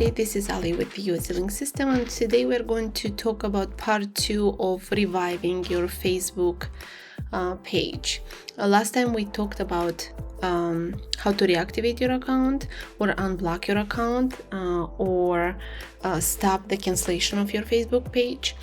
Hi, this is Ali with the US Link System, and today we're going to talk about part 2 of reviving your Facebook page. Last time we talked about how to reactivate your account or unblock your account or stop the cancellation of your Facebook page.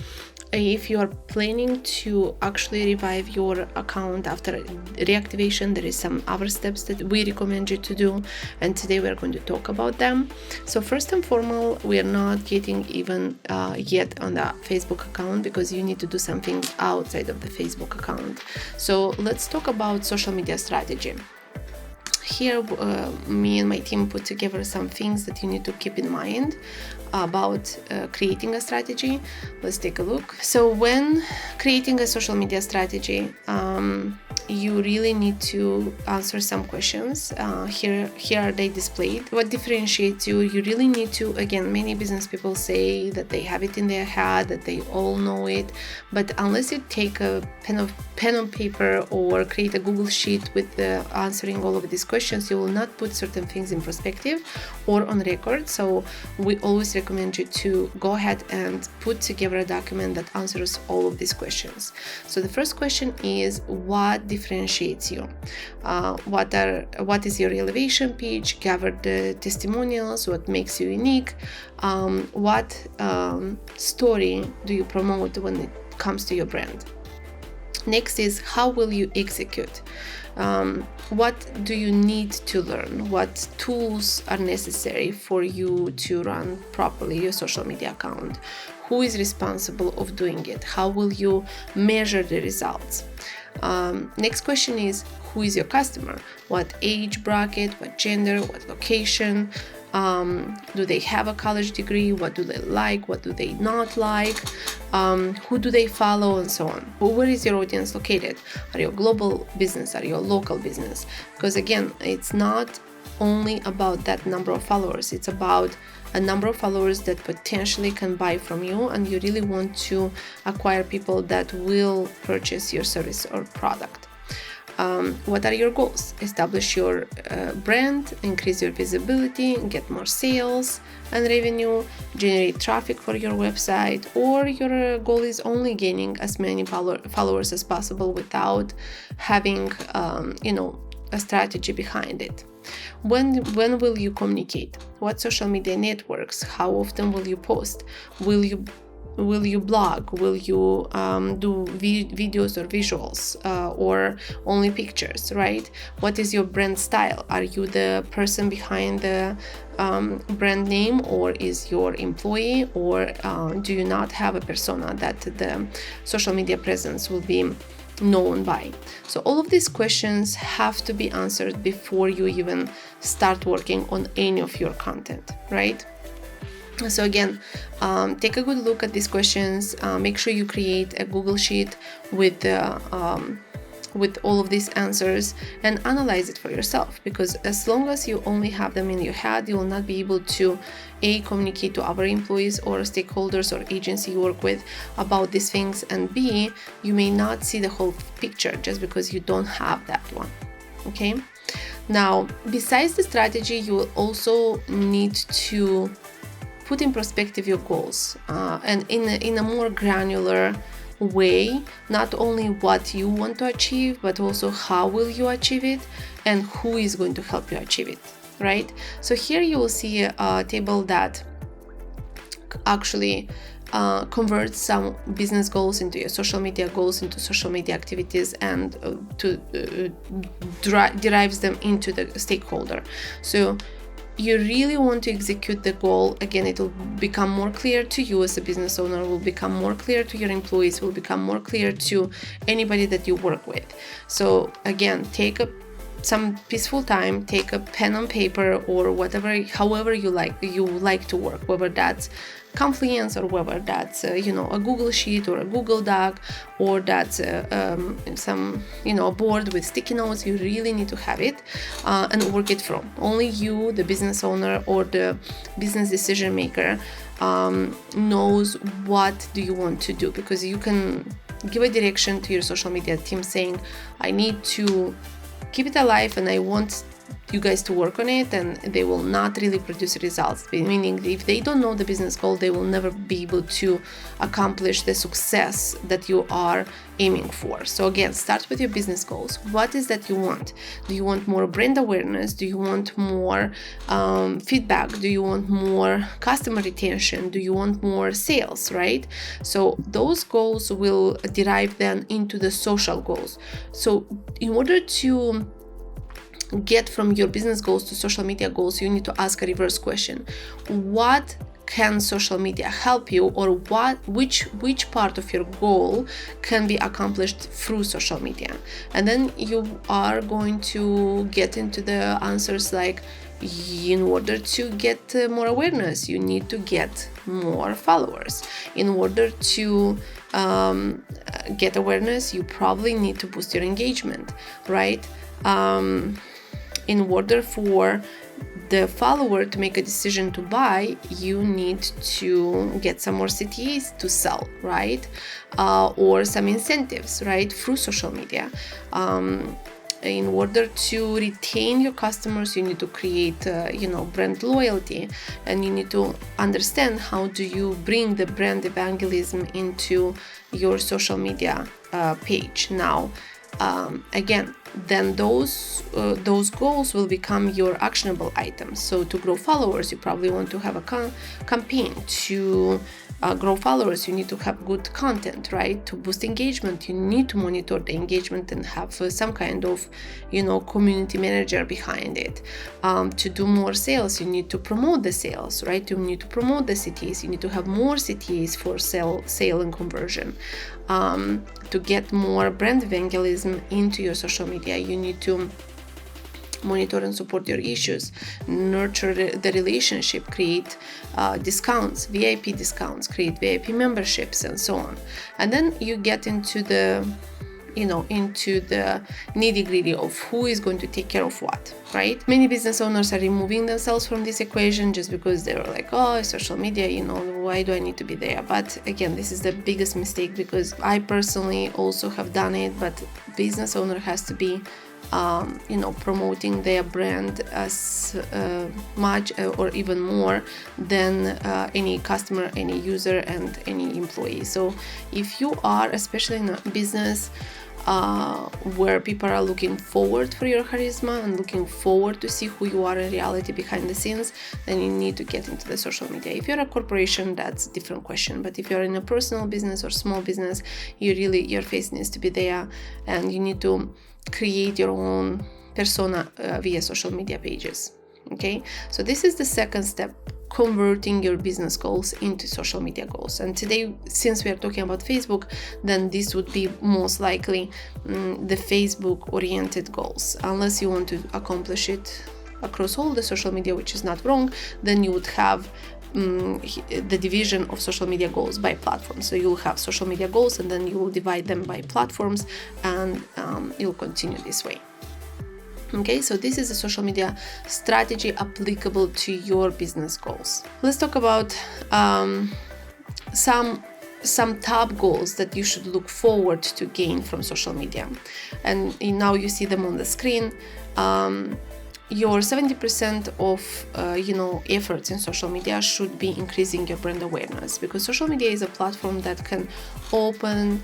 If you are planning to actually revive your account after reactivation, there is some other steps that we recommend you to do, and today we are going to talk about them. So first and foremost, we are not getting even yet on the Facebook account because you need to do something outside of the Facebook account. So let's talk about social media strategy. Here, me and my team put together some things that you need to keep in mind about creating a strategy. Let's take a look. So when creating a social media strategy, you really need to answer some questions. Here are they displayed. What differentiates you? You really need to, again, many business people say that they have it in their head, that they all know it, but unless you take a pen on paper or create a Google sheet with answering all of these questions, you will not put certain things in perspective or on record. So we always recommend you to go ahead and put together a document that answers all of these questions. So the first question is, what differentiates you? What is your elevation pitch? Gather the testimonials. What makes you unique? What story do you promote when it comes to your brand? Next is, how will you execute? What do you need to learn? What tools are necessary for you to run properly your social media account? Who is responsible of doing it? How will you measure the results? Next question is, who is your customer? What age bracket, what gender, what location? Do they have a college degree? What do they like? What do they not like? Who do they follow, and so on? Where is your audience located? Are you a global business? Are you a local business? Because again, it's not only about that number of followers. It's about a number of followers that potentially can buy from you, and you really want to acquire people that will purchase your service or product. What are your goals? Establish your brand, increase your visibility, get more sales and revenue, generate traffic for your website, or your goal is only gaining as many followers as possible without having a strategy behind it. When will you communicate? What social media networks? How often will you post? Will you blog? Will you do videos or visuals or only pictures, right? What is your brand style? Are you the person behind the brand name, or is your employee, or do you not have a persona that the social media presence will be known by? So all of these questions have to be answered before you even start working on any of your content, right? So again, take a good look at these questions. Make sure you create a Google sheet with all of these answers and analyze it for yourself, because as long as you only have them in your head, you will not be able to A, communicate to other employees or stakeholders or agency you work with about these things, and B, you may not see the whole picture just because you don't have that one. Okay? Now, besides the strategy, you will also need to put in perspective your goals and in a more granular way, not only what you want to achieve, but also how will you achieve it and who is going to help you achieve it, right? So here you will see a table that actually converts some business goals into your social media goals, into social media activities, and derives them into the stakeholder. So you really want to execute the goal. Again, it will become more clear to you as a business owner, will become more clear to your employees, will become more clear to anybody that you work with. So again, take some peaceful time, take a pen and paper or whatever, however you like to work, whether that's Confluence or whether that's a Google sheet or a Google Doc, or that's some a board with sticky notes. You really need to have it and work it from. Only you, the business owner or the business decision maker, knows what do you want to do, because you can give a direction to your social media team saying, I need to keep it alive and I want you guys to work on it, and they will not really produce results. Meaning, if they don't know the business goal, they will never be able to accomplish the success that you are aiming for. So again, start with your business goals. What is that you want? Do you want more brand awareness? Do you want more feedback? Do you want more customer retention? Do you want more sales, right? So those goals will derive then into the social goals. So in order to get from your business goals to social media goals, you need to ask a reverse question. What can social media help you, or which part of your goal can be accomplished through social media? And then you are going to get into the answers like, in order to get more awareness, you need to get more followers. In order to get awareness, you probably need to boost your engagement, right? In order for the follower to make a decision to buy, you need to get some more CTAs to sell, right? Or some incentives, right? Through social media. In order to retain your customers, you need to create, brand loyalty, and you need to understand how do you bring the brand evangelism into your social media page. Now, again, then those goals will become your actionable items. So to grow followers, you probably want to have a campaign. To grow followers, you need to have good content, right? To boost engagement, you need to monitor the engagement and have some kind of, community manager behind it. To do more sales, you need to promote the sales, right? You need to promote the CTAs. You need to have more CTAs for sale and conversion. To get more brand evangelism into your social media, you need to monitor and support your issues, nurture the relationship, create discounts, VIP discounts, create VIP memberships, and so on. And then you get into the nitty-gritty of who is going to take care of what, right? Many business owners are removing themselves from this equation just because they're like, oh, social media, why do I need to be there? But again, this is the biggest mistake, because I personally also have done it, but business owner has to be promoting their brand as much or even more than any customer, any user, and any employee. So if you are, especially in a business where people are looking forward for your charisma and looking forward to see who you are in reality behind the scenes, then you need to get into the social media. If you're a corporation, that's a different question. But if you're in a personal business or small business, your face needs to be there, and you need to create your own persona via social media pages. Okay, so this is the second step, converting your business goals into social media goals. And today, since we are talking about Facebook, then this would be most likely the Facebook oriented goals. Unless you want to accomplish it across all the social media, which is not wrong, then you would have the division of social media goals by platform. So you'll have social media goals, and then you will divide them by platforms, and you'll continue this way. Okay, so this is a social media strategy applicable to your business goals. Let's talk about some top goals that you should look forward to gain from social media. And now you see them on the screen. Your 70% of efforts in social media should be increasing your brand awareness, because social media is a platform that can open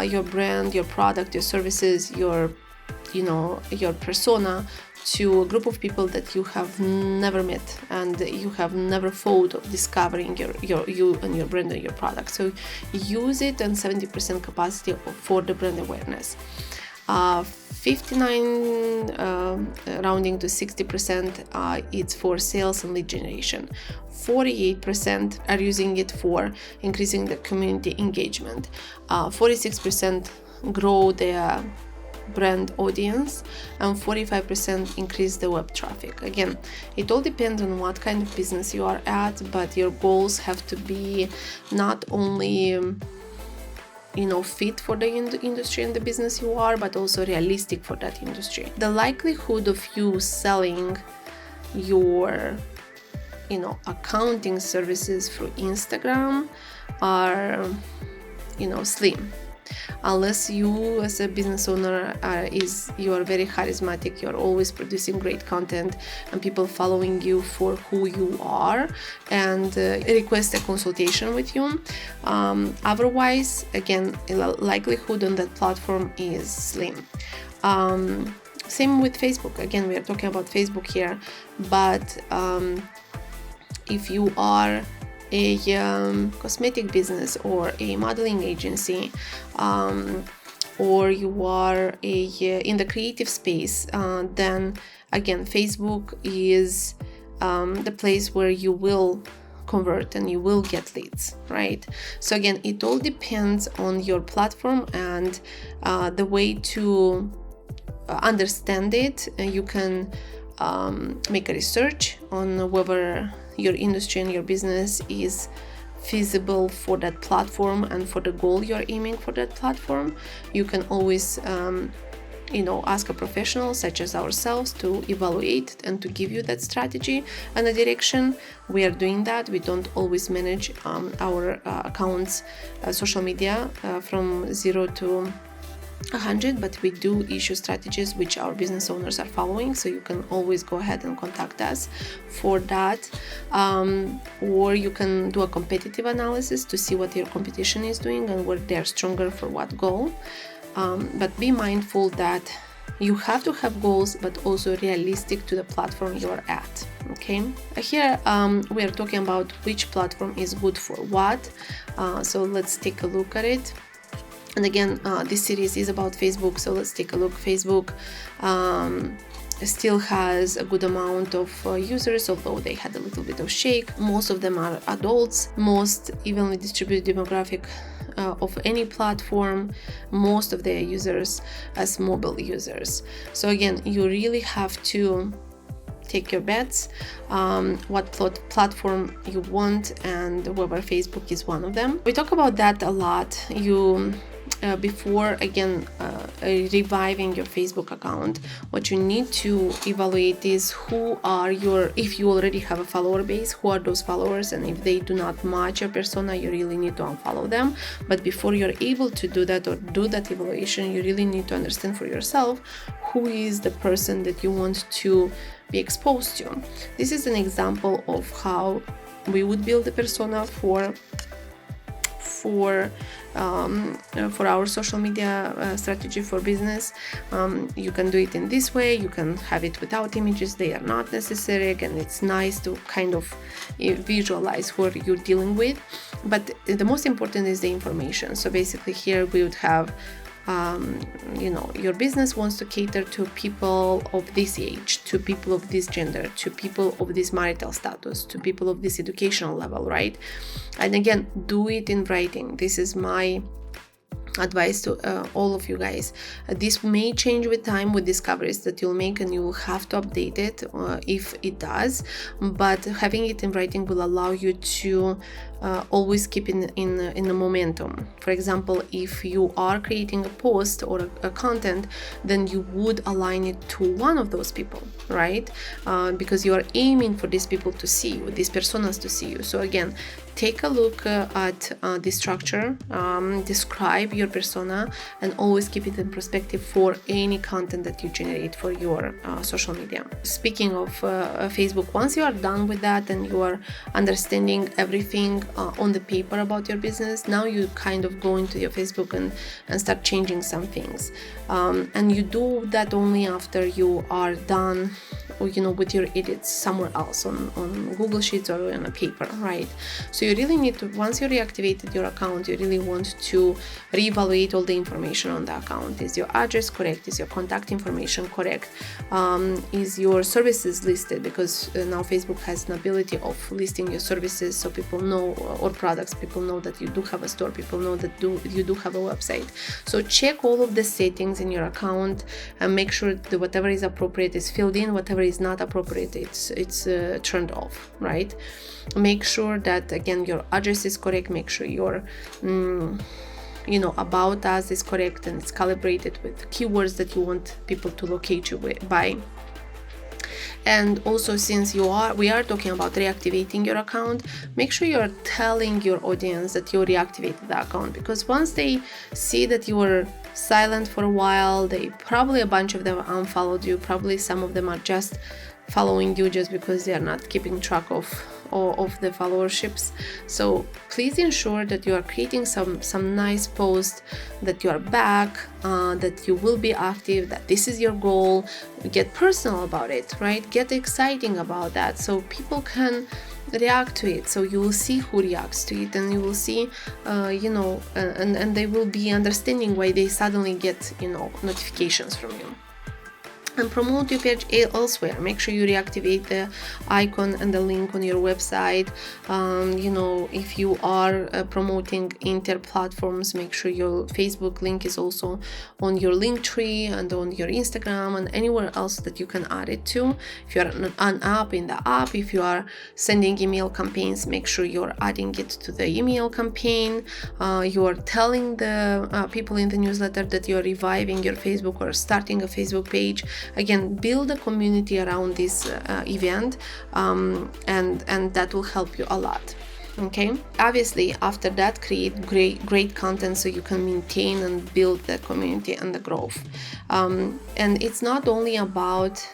your brand, your product, your services, your persona to a group of people that you have never met and you have never thought of discovering you and your brand and your product. So use it in 70% capacity for the brand awareness. 59 rounding to 60% it's for sales and lead generation. 48% are using it for increasing the community engagement. 46% grow their brand audience, and 45% increase the web traffic. Again, it all depends on what kind of business you are at, but your goals have to be not only fit for the industry and the business you are, but also realistic for that industry. The likelihood of you selling your accounting services through Instagram are slim. unless you as a business owner you are very charismatic, you're always producing great content and people following you for who you are and request a consultation with you. Otherwise, again, the likelihood on that platform is slim. Same with Facebook. Again, we are talking about Facebook here, but if you are a cosmetic business or a modeling agency, or you are in the creative space, then again, Facebook is the place where you will convert and you will get leads, right? So again, it all depends on your platform and the way to understand it. You can make a research on whether your industry and your business is feasible for that platform and for the goal you're aiming for that platform. You can always ask a professional such as ourselves to evaluate and to give you that strategy and a direction. We are doing that. We don't always manage our accounts, social media from 0 to 100, but we do issue strategies which our business owners are following, so you can always go ahead and contact us for that, or you can do a competitive analysis to see what your competition is doing and where they're stronger for what goal. But be mindful that you have to have goals, but also realistic to the platform you're at. Okay, here we are talking about which platform is good for what, so let's take a look at it. And again, this series is about Facebook, so let's take a look. Facebook still has a good amount of users, although they had a little bit of shake. Most of them are adults, most evenly distributed demographic of any platform, most of their users as mobile users. So again, you really have to take your bets, what platform you want, and whether Facebook is one of them. We talk about that a lot. Before reviving your Facebook account, what you need to evaluate is if you already have a follower base, who are those followers, and if they do not match your persona, you really need to unfollow them. But before you're able to do that or do that evaluation, you really need to understand for yourself who is the person that you want to be exposed to. This is an example of how we would build a persona for our social media strategy for business. You can do it in this way. You can have it without images. They are not necessary. Again, it's nice to kind of visualize who you're dealing with, but the most important is the information. So basically here we would have your business wants to cater to people of this age, to people of this gender, to people of this marital status, to people of this educational level, right? And again, do it in writing. This is my advice to all of you guys. This may change with time, with discoveries that you'll make, and you will have to update it if it does, but having it in writing will allow you to always keep in the momentum. For example, if you are creating a post or a content, then you would align it to one of those people, right? Because you are aiming for these people to see you, these personas to see you. So again, take a look at the structure, describe your persona, and always keep it in perspective for any content that you generate for your social media. Speaking of Facebook, once you are done with that and you are understanding everything on the paper about your business, now you kind of go into your Facebook and start changing some things. And you do that only after you are done with your edits somewhere else on Google Sheets or on a paper, right? So you really need to, once you reactivated your account, you really want to reevaluate all the information on the account. Is your address correct? Is your contact information correct? Is your services listed? Because now Facebook has an ability of listing your services, so people know, or products, people know that you do have a store, people know that you do have a website. So check all of the settings in your account and make sure that whatever is appropriate is filled in, whatever is not appropriate, it's turned off, right? Make sure that, again, your address is correct. Make sure your about us is correct and it's calibrated with keywords that you want people to locate you by. And also, since we are talking about reactivating your account, make sure you're telling your audience that you reactivated the account, because once they see that you were silent for a while, they probably, a bunch of them unfollowed you, probably some of them are just following you just because they are not keeping track of the followerships. So please ensure that you are creating some nice posts, that you are back, that you will be active, that this is your goal. Get personal about it, right? Get exciting about that, so people can react to it. So you will see who reacts to it, and you will see and they will be understanding why they suddenly get notifications from you. And promote your page elsewhere. Make sure you reactivate the icon and the link on your website. If you are promoting inter-platforms, make sure your Facebook link is also on your link tree and on your Instagram and anywhere else that you can add it to. If you are an app, in the app. If you are sending email campaigns, make sure you're adding it to the email campaign. You are telling the people in the newsletter that you're reviving your Facebook or starting a Facebook page. Again, build a community around this event, and that will help you a lot. Okay, obviously after that, create great content so you can maintain and build the community and the growth. And it's not only about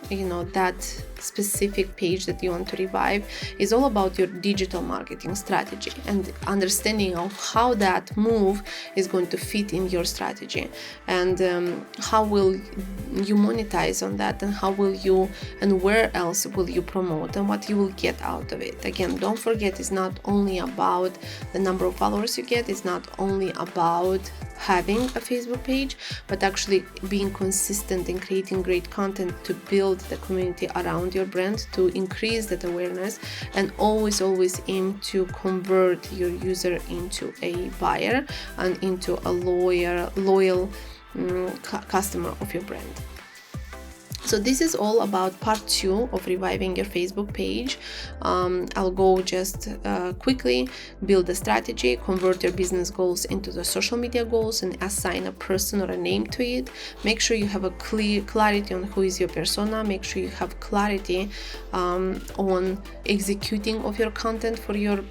that specific page that you want to revive. Is all about your digital marketing strategy and understanding of how that move is going to fit in your strategy, and how will you monetize on that, and how will you, and where else will you promote, and what you will get out of it. Again, don't forget, it's not only about the number of followers you get, it's not only about having a Facebook page, but actually being consistent in creating great content to build the community around your brand, to increase that awareness, and always aim to convert your user into a buyer and into a loyal customer of your brand. So this is all about part 2 of reviving your Facebook page. I'll go just quickly. Build a strategy, convert your business goals into the social media goals, and assign a person or a name to it. Make sure you have a clarity on who is your persona. Make sure you have clarity on executing of your content for your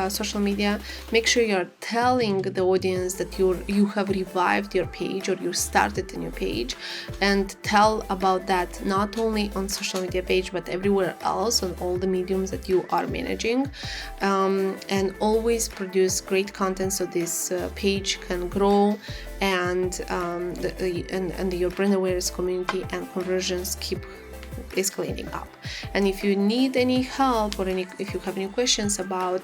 social media. Make sure you're telling the audience that you have revived your page, or you started a new page, and tell about that not only on social media page but everywhere else on all the mediums that you are managing, and always produce great content so this page can grow, and your brand awareness, community, and conversions keep escalating up. And if you need any help, or if you have any questions about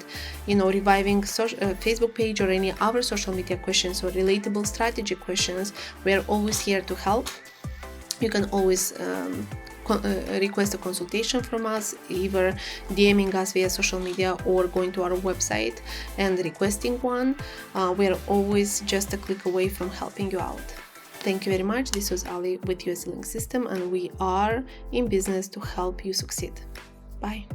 reviving Facebook page, or any other social media questions or relatable strategy questions, we are always here to help. You can always request a consultation from us, either DMing us via social media or going to our website and requesting one. We are always just a click away from helping you out. Thank you very much. This was Ali with US Link System, and we are in business to help you succeed. Bye.